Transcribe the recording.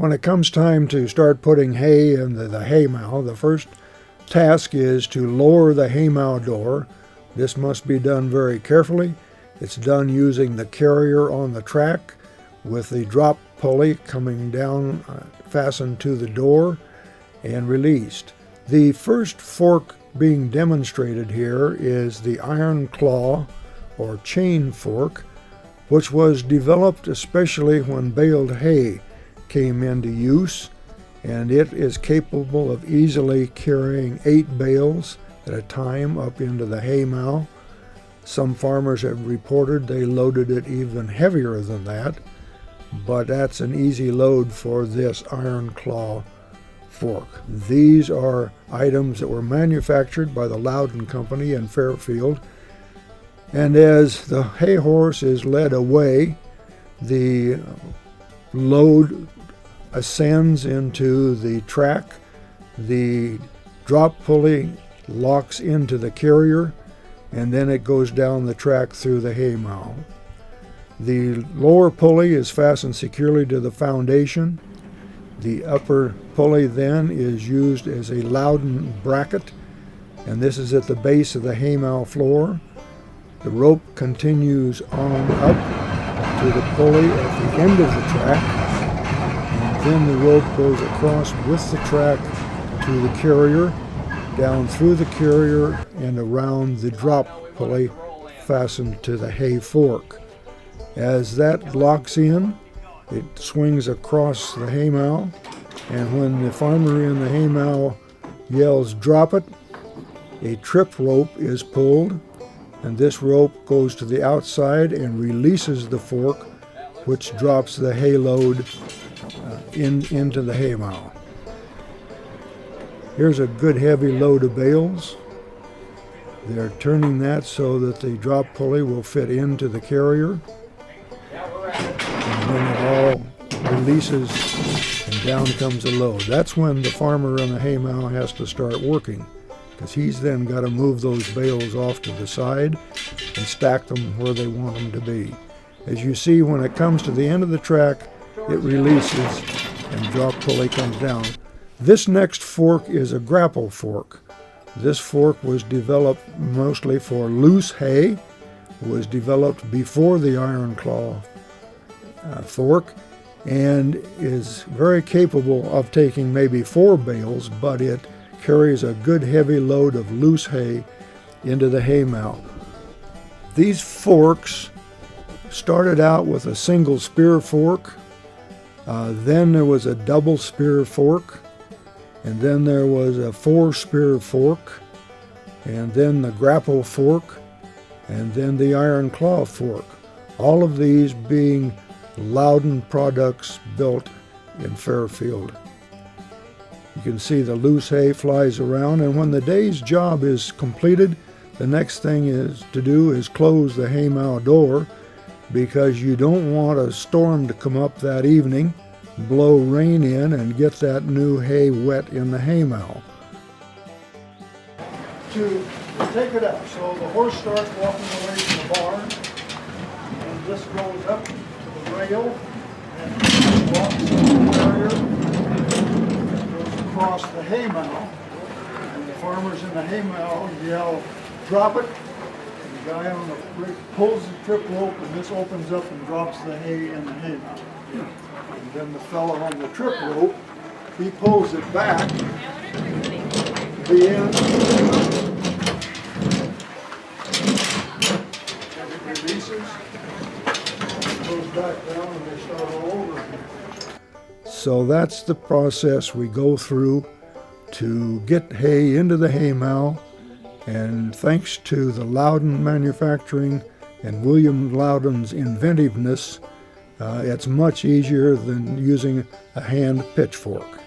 When it comes time to start putting hay in the haymow, the first task is to lower the haymow door. This must be done very carefully. It's done using the carrier on the track with the drop pulley coming down, fastened to the door and released. The first fork being demonstrated here is the iron claw or chain fork, which was developed especially when baled hay came into use, and it is capable of easily carrying 8 bales at a time up into the haymow. Some farmers have reported they loaded it even heavier than that, but that's an easy load for this iron claw fork. These are items that were manufactured by the Louden company in Fairfield, and as the hay horse is led away, the load ascends into the track. The drop pulley locks into the carrier, and then it goes down the track through the haymow. The lower pulley is fastened securely to the foundation. The upper pulley then is used as a Louden bracket, and this is at the base of the haymow floor. The rope continues on up to the pulley at the end of the track, and then the rope goes across with the track to the carrier, down through the carrier and around the drop pulley fastened to the hay fork. As that locks in, it swings across the haymow, and when the farmer in the haymow yells, "Drop it," a trip rope is pulled, and this rope goes to the outside and releases the fork, which drops the hay load into the haymow. Here's a good heavy load of bales. They're turning that so that the drop pulley will fit into the carrier, and then it all releases and down comes the load. That's when the farmer in the haymow has to start working, because he's then got to move those bales off to the side and stack them where they want them to be. As you see, when it comes to the end of the track, it releases and drop pulley comes down. This next fork is a grapple fork. This fork was developed mostly for loose hay. It was developed before the iron claw fork, and is very capable of taking maybe 4 bales, but it carries a good heavy load of loose hay into the haymow. These forks started out with a single spear fork, then there was a double spear fork, and then there was a 4-spear fork, and then the grapple fork, and then the iron claw fork. All of these being Louden products built in Fairfield. You can see the loose hay flies around, and when the day's job is completed, the next thing to do is close the haymow door, because you don't want a storm to come up that evening, blow rain in, and get that new hay wet in the haymow. To take it up, so the horse starts walking away from the barn, and this goes up to the rail, and walks on the carrier, goes across the haymow, and the farmers in the haymow yell, "Drop it." The guy on the rig pulls the trip rope, and this opens up and drops the hay in the haymow. And then the fellow on the trip rope, he pulls it back to the end, and it releases, and goes back down, and they start all over again. So that's the process we go through to get hay into the haymow. And thanks to the Louden manufacturing and William Louden's inventiveness, it's much easier than using a hand pitchfork.